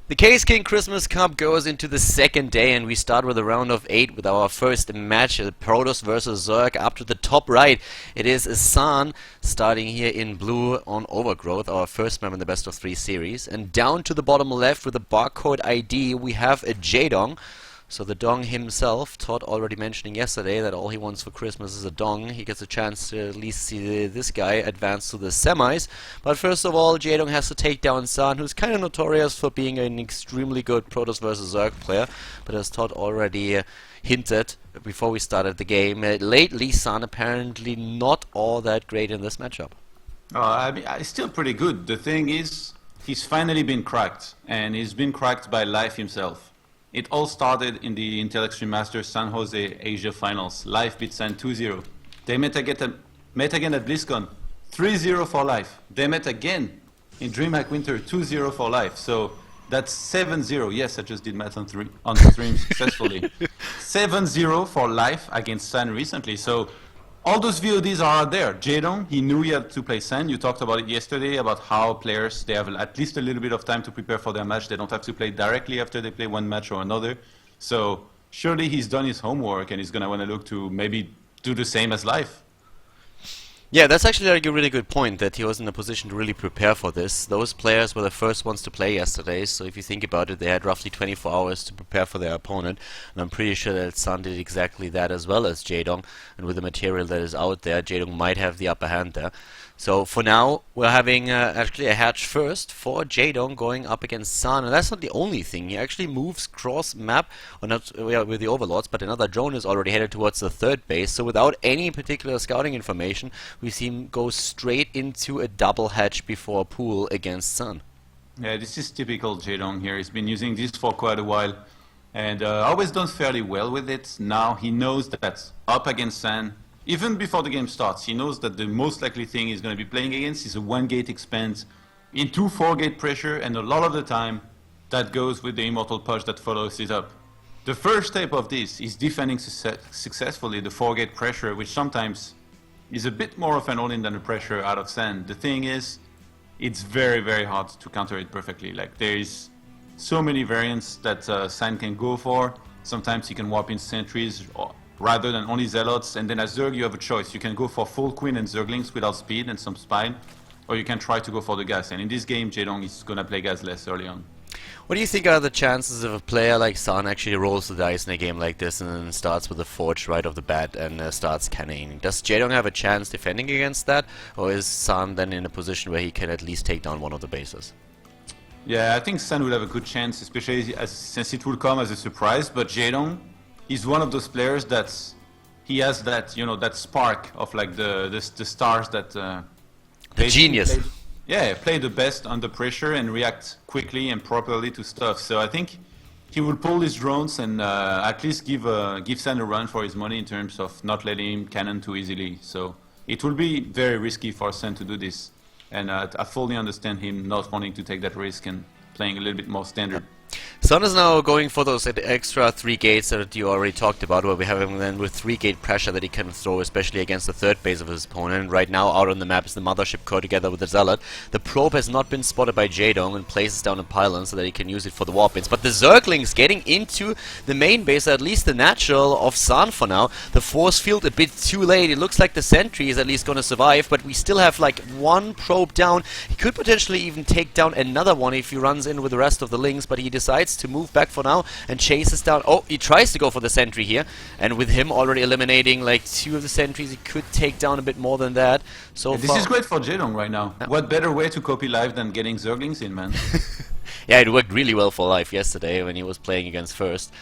The Caseking Christmas Cup goes into the second day, and we start with a round of 8 with our first match, Protoss versus Zerg. Up to the top right, it is San starting here in blue on Overgrowth, our first map in the best of 3 series. And down to the bottom left with the barcode ID, we have a JaeDong. So the Dong himself, Todd already mentioning yesterday that all he wants for Christmas is a Dong. He gets a chance to at least see this guy advance to the semis. But first of all, JaeDong has to take down San, who's kind of notorious for being an extremely good Protoss vs Zerg player. But as Todd already hinted before we started the game, lately San apparently not all that great in this matchup. I mean, it's still pretty good. The thing is, he's finally been cracked, and he's been cracked by life himself. It all started in the Intel Extreme Masters San Jose Asia Finals. Life beat San 2-0. They met again at BlizzCon, 3-0 for Life. They met again in DreamHack Winter, 2-0 for Life. So that's 7-0. Yes, I just did math on the stream successfully. 7-0 for Life against San recently. So all those VODs are out there. JaeDong, he knew he had to play San. You talked about it yesterday, about how players, they have at least a little bit of time to prepare for their match. They don't have to play directly after they play one match or another. So surely he's done his homework, and he's going to want to look to maybe do the same as Life. Yeah, that's actually like a really good point, that he was in a position to really prepare for this. Those players were the first ones to play yesterday, so if you think about it, they had roughly 24 hours to prepare for their opponent, and I'm pretty sure that San did exactly that as well as JaeDong, and with the material that is out there, JaeDong might have the upper hand there. So for now, we're having actually a hatch first for JaeDong going up against San, and that's not the only thing. He actually moves cross map, or not with the Overlords, but another drone is already headed towards the third base, so without any particular scouting information, we see him go straight into a double hatch before pool against San. Yeah, this is typical JaeDong here. He's been using this for quite a while, and always done fairly well with it. Now he knows that up against San, even before the game starts, he knows that the most likely thing he's going to be playing against is a 1-gate expand into 4-gate pressure, and a lot of the time that goes with the Immortal Push that follows it up. The first step of this is defending successfully the 4-gate pressure, which sometimes is a bit more of an all-in than the pressure out of San. The thing is, it's very, very hard to counter it perfectly. Like, there is so many variants that San can go for. Sometimes he can warp in sentries rather than only Zealots, and then as Zerg you have a choice. You can go for full Queen and Zerglings without speed and some spine, or you can try to go for the gas. And in this game, JaeDong is going to play gas less early on. What do you think are the chances of a player like San actually rolls the dice in a game like this and then starts with a Forge right off the bat and starts canning? Does JaeDong have a chance defending against that, or is San then in a position where he can at least take down one of the bases? Yeah, I think San will have a good chance, especially since it will come as a surprise, but JaeDong, he's one of those players that he has that, you know, that spark of like the stars that the genius. Play the best under pressure and react quickly and properly to stuff. So I think he will pull his drones and at least give San a run for his money in terms of not letting him cannon too easily. So it will be very risky for San to do this, and I fully understand him not wanting to take that risk and playing a little bit more standard. San is now going for those extra 3 gates that you already talked about, where we have him then with 3-gate pressure that he can throw, especially against the third base of his opponent. Right now, out on the map is the Mothership core together with the Zealot. The probe has not been spotted by JaeDong and places down a pylon so that he can use it for the warp-ins. But the Zerglings getting into the main base, at least the natural of San for now. The force field a bit too late. It looks like the sentry is at least going to survive, but we still have like 1 probe down. He could potentially even take down another one if he runs in with the rest of the Lings, but he decides to move back for now and chases down. Oh, he tries to go for the sentry here, and with him already eliminating like 2 of the sentries, he could take down a bit more than that. So this is great for JaeDong right now. Yeah. What better way to copy live than getting Zerglings in, man? Yeah, it worked really well for Life yesterday when he was playing against First.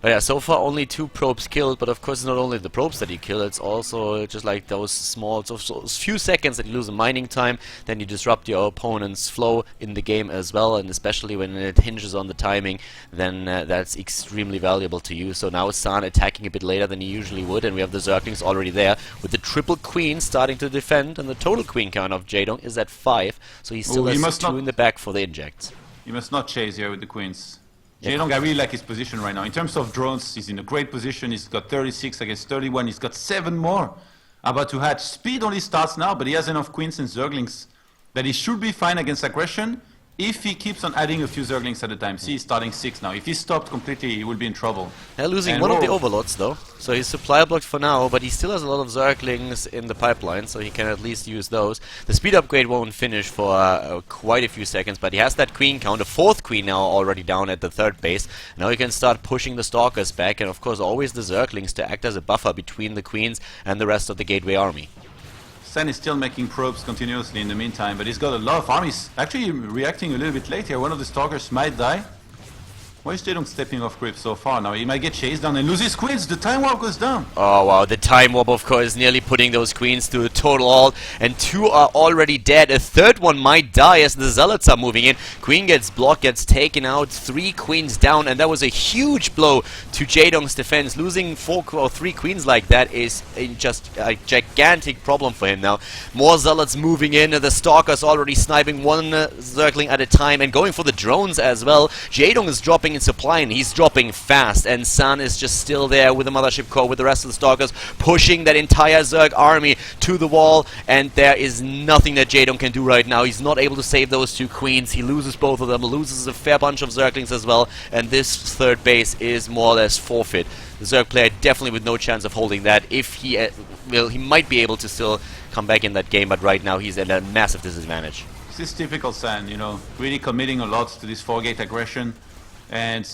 But yeah, so far only 2 probes killed, but of course it's not only the probes that you kill, it's also just like those small, those few seconds that you lose in mining time, then you disrupt your opponent's flow in the game as well, and especially when it hinges on the timing, then that's extremely valuable to you. So now San attacking a bit later than he usually would, and we have the Zerglings already there, with the triple Queen starting to defend, and the total Queen count of JaeDong is at 5, so he still has 2 in the back for the injects. You must not chase here with the Queens. JaeDong, I really like his position right now. In terms of drones, he's in a great position. He's got 36 against 31. He's got 7 more about to hatch. Speed only starts now, but he has enough Queens and Zerglings that he should be fine against aggression. if he keeps on adding a few Zerglings at a time, see he's starting 6 now. If he stopped completely, he will be in trouble. They're losing And one of the whoa. Overlords though, so he's supply blocked for now, but he still has a lot of Zerglings in the pipeline, so he can at least use those. The speed upgrade won't finish for quite a few seconds, but he has that queen count, a 4th queen now already down at the 3rd base. Now he can start pushing the Stalkers back, and of course always the Zerglings to act as a buffer between the queens and the rest of the Gateway army. Sen is still making probes continuously in the meantime, but he's got a lot of armies. Actually reacting a little bit late here. One of the Stalkers might die. Why is JaeDong stepping off creep so far? Now he might get chased down and lose his queens. The time warp goes down. Oh wow, the time warp of course nearly putting those queens to a total halt, and 2 are already dead. A 3rd one might die as the Zealots are moving in. Queen gets blocked, gets taken out, 3 queens down, and that was a huge blow to JaeDong's defense. Losing 4 or 3 queens like that is just a gigantic problem for him now. More Zealots moving in, the Stalkers already sniping 1 Zergling at a time and going for the drones as well. JaeDong is dropping in supply and he's dropping fast, and San is just still there with the Mothership Core with the rest of the Stalkers pushing that entire Zerg army to the wall, and there is nothing that JaeDong can do right now. He's not able to save those 2 queens. He loses both of them, loses a fair bunch of Zerglings as well, and this 3rd base is more or less forfeit. The Zerg player definitely with no chance of holding that. If he he might be able to still come back in that game, but right now he's at a massive disadvantage. This is typical San, you know, really committing a lot to this 4-gate aggression. And,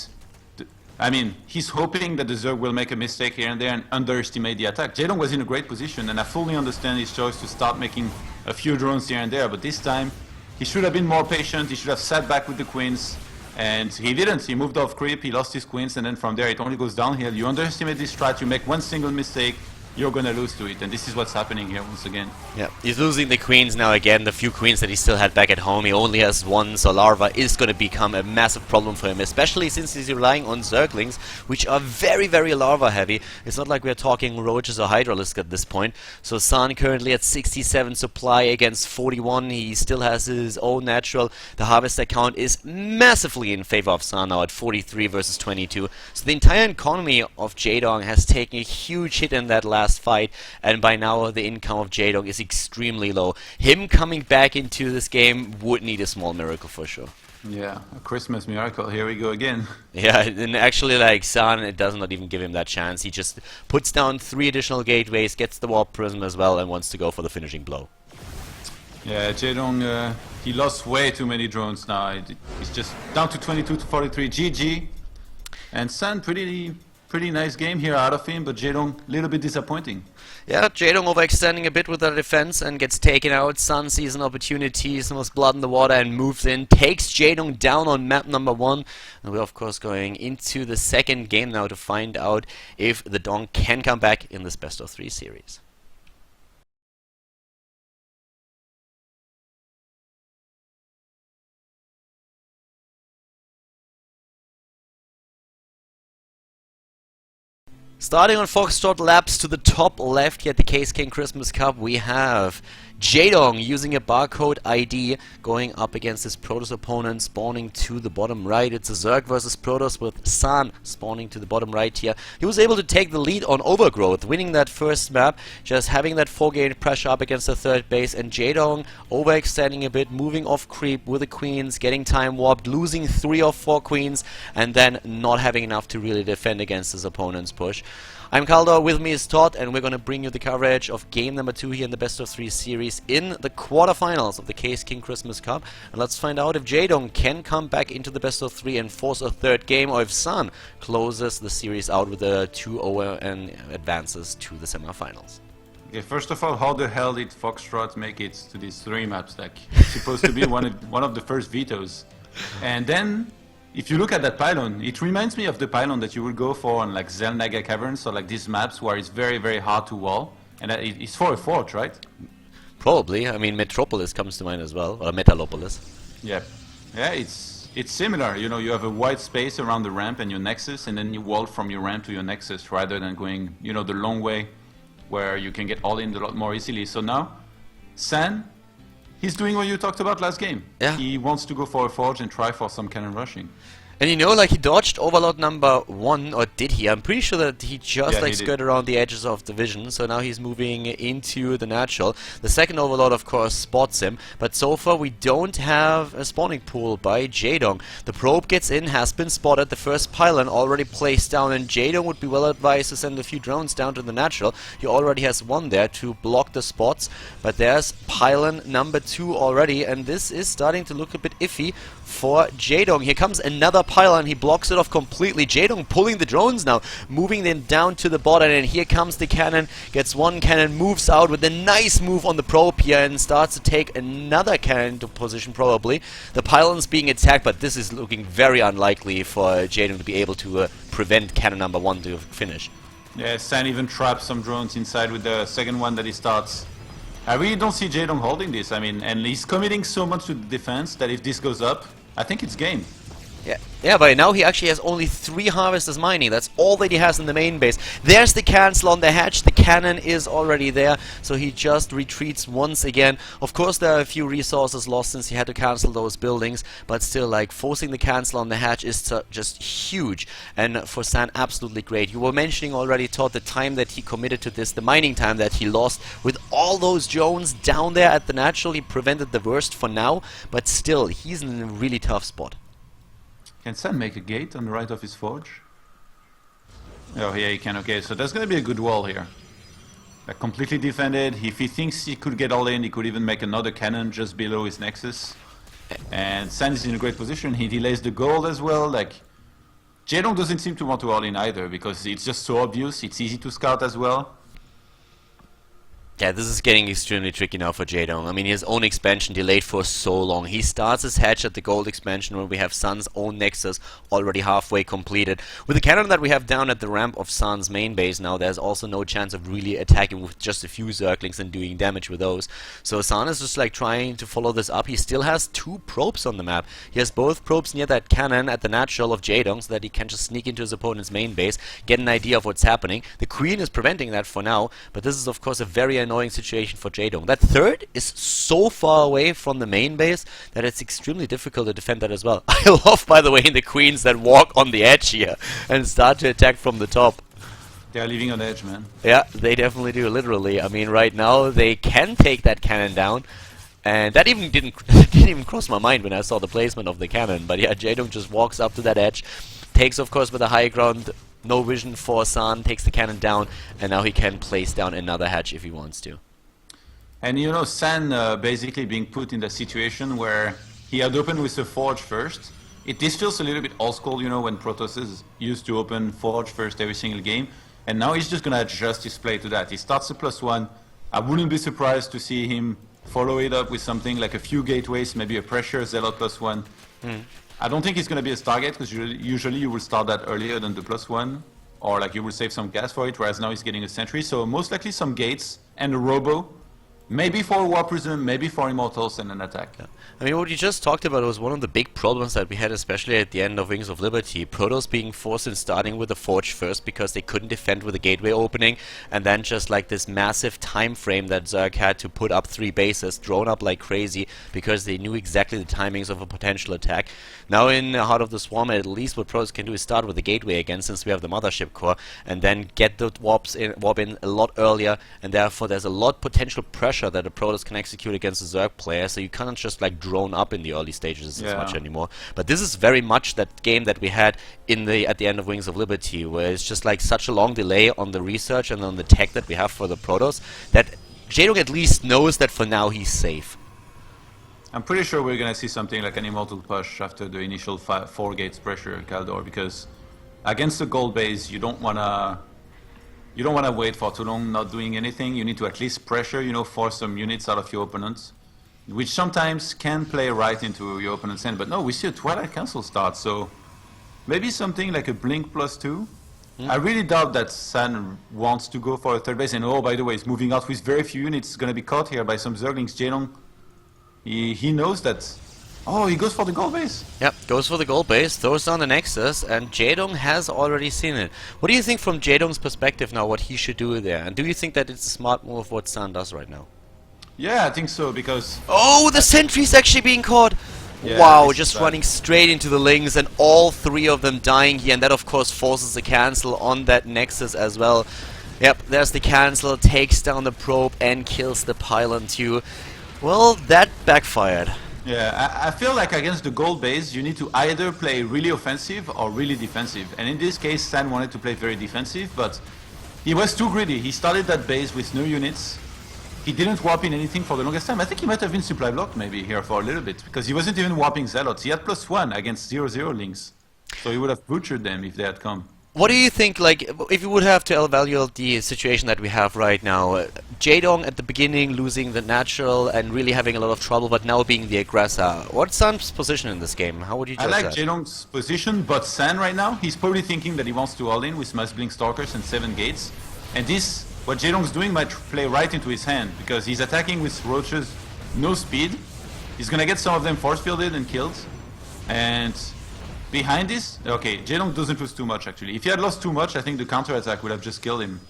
I mean, he's hoping that the Zerg will make a mistake here and there and underestimate the attack. JaeDong was in a great position, and I fully understand his choice to start making a few drones here and there, but this time, he should have been more patient, he should have sat back with the queens, and he didn't. He moved off creep, he lost his queens, and then from there it only goes downhill. You underestimate this strat, you make one single mistake, you're gonna lose to it, and this is what's happening here once again. Yeah, he's losing the queens now again, the few queens that he still had back at home. He only has 1, so Larva is going to become a massive problem for him, especially since he's relying on Zerglings, which are very, very Larva heavy. It's not like we're talking Roaches or Hydralisk at this point. So San currently at 67 supply against 41. He still has his own natural. The Harvester count is massively in favor of San now at 43 versus 22. So the entire economy of JaeDong has taken a huge hit in that last fight, and by now the income of JaeDong is extremely low. Him coming back into this game would need a small miracle for sure. Yeah, a Christmas miracle, here we go again. Yeah, and actually like San, it does not even give him that chance. He just puts down 3 additional gateways, gets the Warp Prism as well, and wants to go for the finishing blow. Yeah, JaeDong, he lost way too many drones now. He's just down to 22 to 43, GG. And San, pretty nice game here out of him, but JaeDong, a little bit disappointing. Yeah, JaeDong overextending a bit with that defense and gets taken out. San sees an opportunity, some blood in the water and moves in, takes JaeDong down on map number 1. And we're of course going into the 2nd game now to find out if the Dong can come back in this best of 3 series. Starting on Foxtrot Labs to the top left here at the Caseking Christmas Cup, we have JaeDong using a barcode ID going up against his Protoss opponent, spawning to the bottom right. It's a Zerg versus Protoss with San spawning to the bottom right here. He was able to take the lead on Overgrowth, winning that first map, just having that 4-gate pressure up against the 3rd base, and JaeDong overextending a bit, moving off creep with the queens, getting time warped, losing 3 or 4 queens, and then not having enough to really defend against his opponent's push. I'm Khaldor, with me is Todd, and we're going to bring you the coverage of game number 2 here in the best of 3 series in the quarterfinals of the Caseking Christmas Cup. And let's find out if JaeDong can come back into the best of 3 and force a 3rd game, or if San closes the series out with a 2-0 and advances to the semifinals. Okay, first of all, how the hell did Foxtrot make it to this 3-map stack? It's supposed to be one of the first vetoes. And then, if you look at that pylon, it reminds me of the pylon that you would go for on like Zelnaga Caverns, or like these maps where it's very, very hard to wall. And it's for a forge, right? Probably. I mean, Metropolis comes to mind as well, or Metalopolis. Yeah. Yeah, it's similar. You know, you have a wide space around the ramp and your nexus, and then you wall from your ramp to your nexus rather than going, you know, the long way where you can get all in a lot more easily. So now, San, he's doing what you talked about last game. Yeah. He wants to go for a forge and try for some cannon rushing. And you know, like, he dodged overload number 1, or did he? I'm pretty sure that he just, Yeah, like, he did. skirted around the edges of the vision, so now he's moving into the natural. The second overload, of course, spots him, but so far we don't have a spawning pool by JaeDong. The probe gets in, has been spotted, the first pylon already placed down, and JaeDong would be well advised to send a few drones down to the natural. He already has one there to block the spots, but there's pylon number 2 already, and this is starting to look a bit iffy for JaeDong. Here comes another pylon, he blocks it off completely. JaeDong pulling the drones now, moving them down to the bottom, and here comes the cannon, gets one cannon, moves out with a nice move on the probe here, and starts to take another cannon into position probably. The pylon's being attacked, but this is looking very unlikely for JaeDong to be able to prevent cannon number 1 to finish. Yeah, San even traps some drones inside with the second one that he starts. I really don't see JaeDong holding this. I mean, and he's committing so much to the defense that if this goes up, I think it's game. Yeah, but now he actually has only 3 harvesters mining. That's all that he has in the main base. There's the cancel on the hatch. The cannon is already there, so he just retreats once again. Of course, there are a few resources lost since he had to cancel those buildings, but still, like, forcing the cancel on the hatch is just huge. And for San, absolutely great. You were mentioning already, Todd, the time that he committed to this, the mining time that he lost with all those drones down there at the natural. He prevented the worst for now, but still, he's in a really tough spot. Can San make a gate on the right of his forge? Oh, yeah, he can. Okay, so there's going to be a good wall here. Like, completely defended. If he thinks he could get all in, he could even make another cannon just below his nexus. And San is in a great position. He delays the gold as well. Like, JaeDong doesn't seem to want to all in either because it's just so obvious. It's easy to scout as well. Yeah, this is getting extremely tricky now for JaeDong. I mean, his own expansion delayed for so long. He starts his hatch at the gold expansion when we have Sun's own nexus already halfway completed. With the cannon that we have down at the ramp of Sun's main base now, there's also no chance of really attacking with just a few zerglings and doing damage with those. So Sun is just like trying to follow this up. He still has 2 probes on the map. He has both probes near that cannon at the natural of JaeDong so that he can just sneak into his opponent's main base, get an idea of what's happening. The Queen is preventing that for now, but this is of course a very annoying situation for JaeDong. That third is so far away from the main base that it's extremely difficult to defend that as well. I love, by the way, the queens that walk on the edge here and start to attack from the top. They are living on the edge, man. Yeah, they definitely do, literally. I mean, right now they can take that cannon down, and that even didn't even cross my mind when I saw the placement of the cannon. But yeah, JaeDong just walks up to that edge, takes, of course, with the high ground. No vision for San, takes the cannon down, and now he can place down another hatch if he wants to. And you know, San basically being put in the situation where he had opened with a forge first. This feels a little bit old school, you know, when Protoss used to open forge first every single game. And now he's just going to adjust his play to that. He starts a +1. I wouldn't be surprised to see him follow it up with something like a few gateways, maybe a pressure zealot +1. I don't think it's going to be a Stargate, because usually you will start that earlier than the +1, or like you will save some gas for it, whereas now he's getting a sentry. So most likely some gates and a robo, maybe for a War Prism, maybe for Immortals and an attack. Yeah. I mean, what you just talked about was one of the big problems that we had, especially at the end of Wings of Liberty. Protoss being forced in starting with the Forge first because they couldn't defend with the gateway opening, and then just like this massive time frame that Zerg had to put up 3 bases, drone up like crazy, because they knew exactly the timings of a potential attack. Now in Heart of the Swarm, at least what Protoss can do is start with the gateway again, since we have the Mothership Core, and then get the warp in a lot earlier, and therefore there's a lot potential pressure that a Protoss can execute against a Zerg player, so you can't just like drone up in the early stages as much anymore. But this is very much that game that we had at the end of Wings of Liberty, where it's just like such a long delay on the research and on the tech that we have for the Protoss, that JaeDong at least knows that for now he's safe. I'm pretty sure we're going to see something like an Immortal push after the initial 4 gates pressure at Khaldor, because against the gold base you don't want to wait for too long not doing anything. You need to at least pressure, you know, force some units out of your opponents, which sometimes can play right into your opponent's hand. But no, we see a Twilight Council start, so maybe something like a Blink +2. I really doubt that San wants to go for a third base, and oh, by the way, he's moving out with very few units. He's going to be caught here by some Zerglings. JaeDong, he knows that. Oh, he goes for the gold base. Yep, goes for the gold base, throws down the Nexus, and JaeDong has already seen it. What do you think from JaeDong's perspective now, what he should do there? And do you think that it's a smart move what San does right now? Yeah, I think so, because... Oh, the sentry's actually being caught! Yeah, wow, this is just bad. running straight into the Lings and all three of them dying here, and that of course forces a cancel on that Nexus as well. Yep, there's the cancel, takes down the probe and kills the pylon too. Well, that backfired. Yeah, I feel like against the gold base, you need to either play really offensive or really defensive. And in this case, Stan wanted to play very defensive, but he was too greedy. He started that base with no units. He didn't warp in anything for the longest time. I think he might have been supply blocked maybe here for a little bit, because he wasn't even warping Zealots. He had +1 against 0-0 links. So he would have butchered them if they had come. What do you think, like, if you would have to evaluate the situation that we have right now? JaeDong at the beginning losing the natural and really having a lot of trouble, but now being the aggressor. What's San's position in this game? How would you judge I like that? JaeDong's position, but San right now, he's probably thinking that he wants to all in with Mass Blink Stalkers and 7 gates. And this, what JaeDong's doing might play right into his hand, because he's attacking with Roaches, no speed. He's gonna get some of them force fielded and killed. And behind this, okay, JaeDong doesn't lose too much actually. If he had lost too much, I think the counter attack would have just killed him.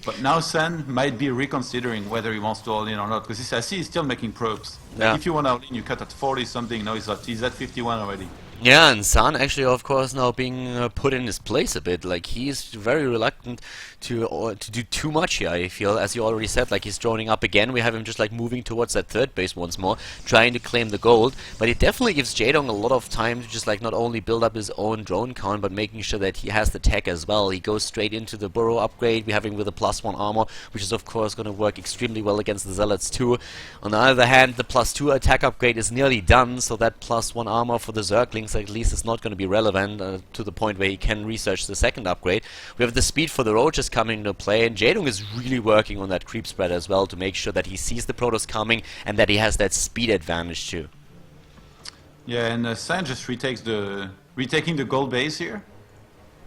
But now San might be reconsidering whether he wants to all in or not, because I see he's still making probes. Yeah. Like if you want to all in, you cut at 40 something. Now he's at 51 already. Yeah, and San actually, of course, now being put in his place a bit. Like, he's very reluctant to do too much here, I feel. As you already said, like, he's droning up again. We have him just, like, moving towards that third base once more, trying to claim the gold. But it definitely gives JaeDong a lot of time to just, like, not only build up his own drone count, but making sure that he has the tech as well. He goes straight into the burrow upgrade. We have him with a +1 armor, which is, of course, going to work extremely well against the Zealots, too. On the other hand, the +2 attack upgrade is nearly done, so that +1 armor for the Zerglings at least is not going to be relevant to the point where he can research the second upgrade. We have the speed for the Roaches coming into play, and JaeDong is really working on that creep spread as well to make sure that he sees the Protoss coming and that he has that speed advantage too. Yeah, and San just retaking the gold base here.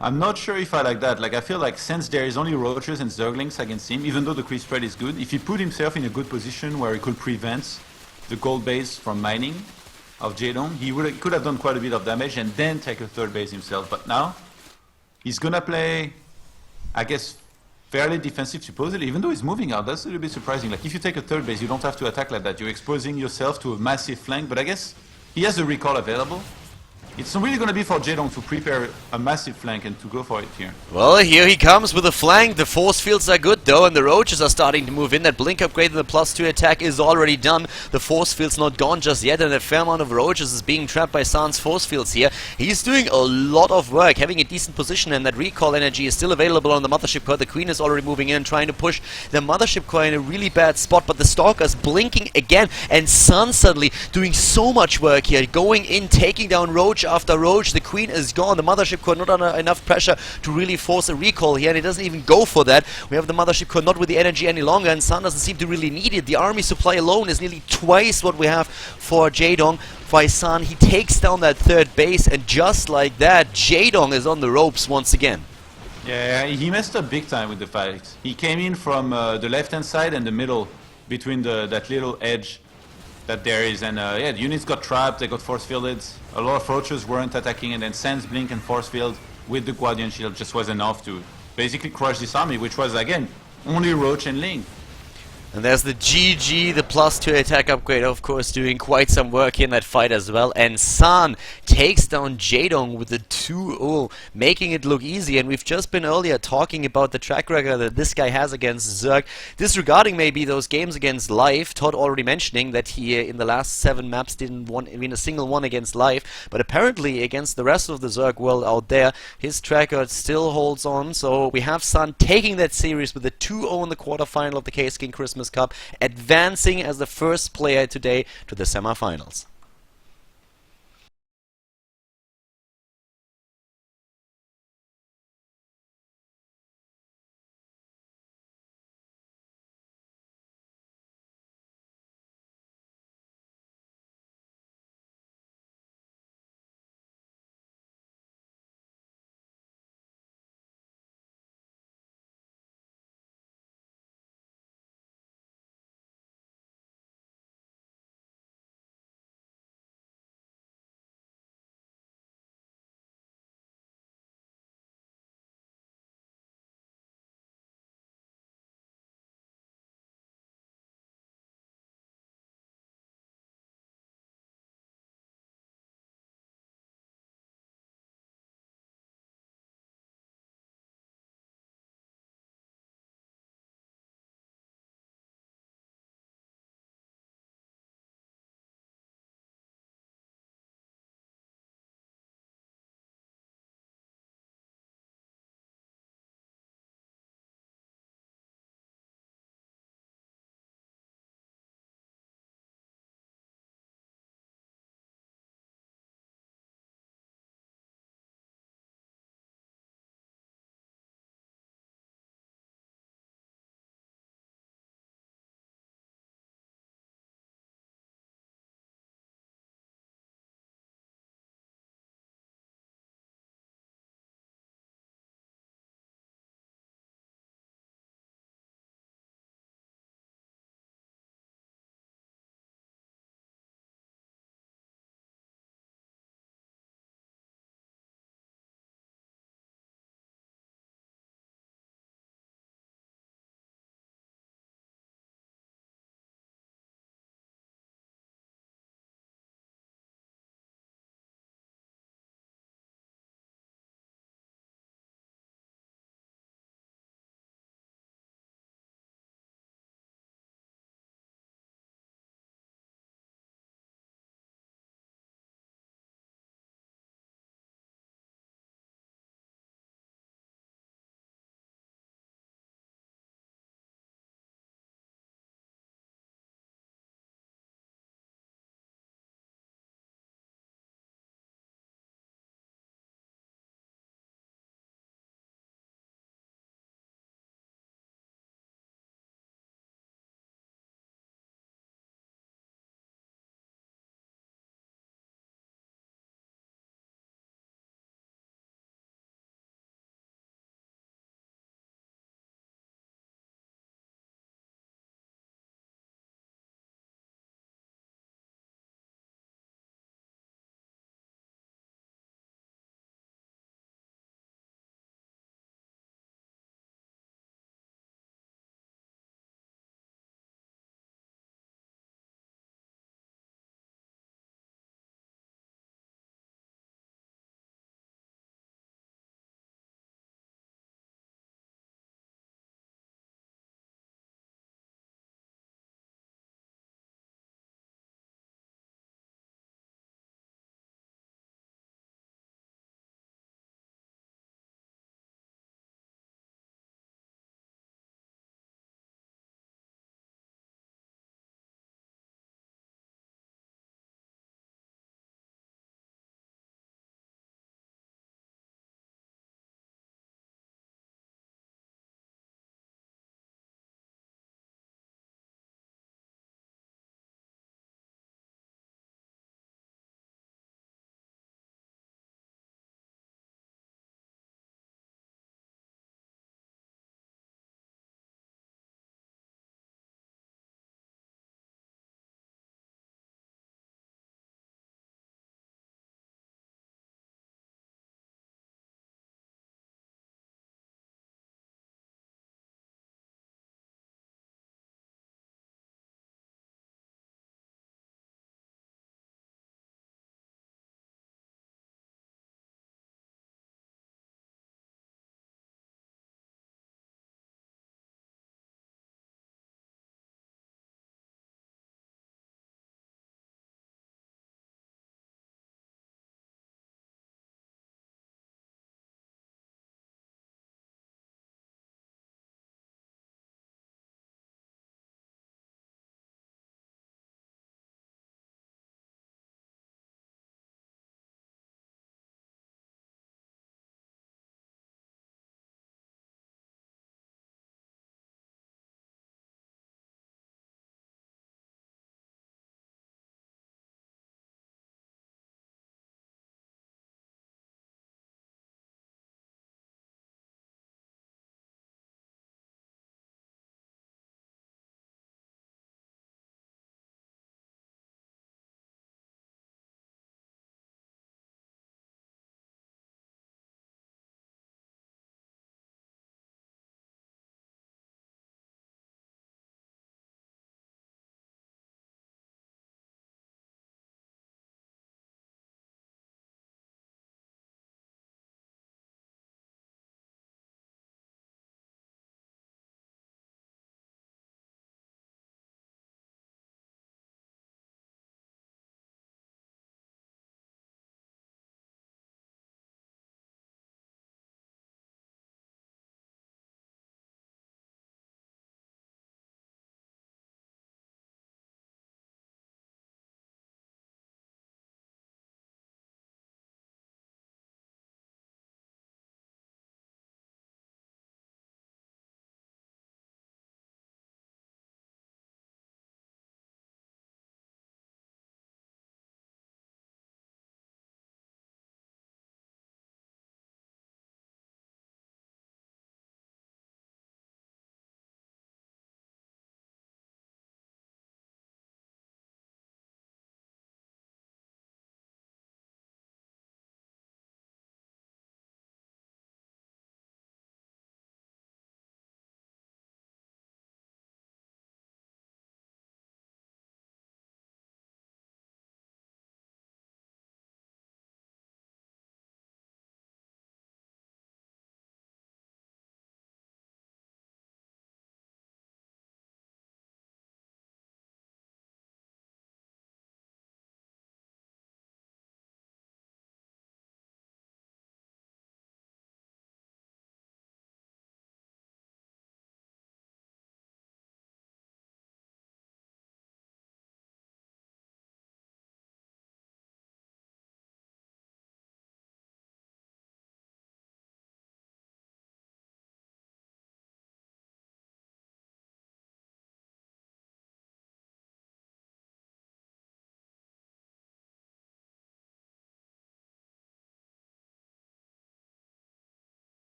I'm not sure if I like that. Like, I feel like since there is only Roaches and Zerglings against him, even though the creep spread is good, if he put himself in a good position where he could prevent the gold base from mining of JaeDong, he could have done quite a bit of damage and then take a third base himself. But now, he's gonna play, I guess, fairly defensive supposedly, even though he's moving out. That's a little bit surprising. Like, if you take a third base, you don't have to attack like that. You're exposing yourself to a massive flank, but I guess he has a recall available. It's really going to be for JaeDong to prepare a massive flank and to go for it here. Well, here he comes with a flank. The force fields are good though, and the Roaches are starting to move in. That blink upgrade and the +2 attack is already done. The force field's not gone just yet, and a fair amount of Roaches is being trapped by San's force fields here. He's doing a lot of work, having a decent position, and that recall energy is still available on the Mothership Core. The Queen is already moving in, trying to push the Mothership Core in a really bad spot, but the Stalker's blinking again, and San suddenly doing so much work here, going in, taking down Roach after Roach. The Queen is gone. The Mothership Core not under enough pressure to really force a recall here, and it doesn't even go for that. We have the Mothership Core not with the energy any longer, and San doesn't seem to really need it. The army supply alone is nearly twice what we have for JaeDong. By San, he takes down that third base, and just like that, JaeDong is on the ropes once again. Yeah, he messed up big time with the fight. He came in from the left-hand side and the middle, between that little edge that there is, and yeah, the units got trapped, they got force fielded. A lot of Roaches weren't attacking, and then San's blink and force field with the Guardian Shield just was enough to basically crush this army, which was, again, only Roach and Link. And there's the GG, the +2 attack upgrade, of course, doing quite some work in that fight as well. And San takes down JaeDong with the 2-0, making it look easy. And we've just been earlier talking about the track record that this guy has against Zerg, disregarding maybe those games against Live. Todd already mentioning that he, in the last 7 maps, didn't win a single one against Live. But apparently, against the rest of the Zerg world out there, his track record still holds on. So we have San taking that series with a 2-0 in the quarterfinal of the Caseking Christmas Cup, advancing as the first player today to the semifinals.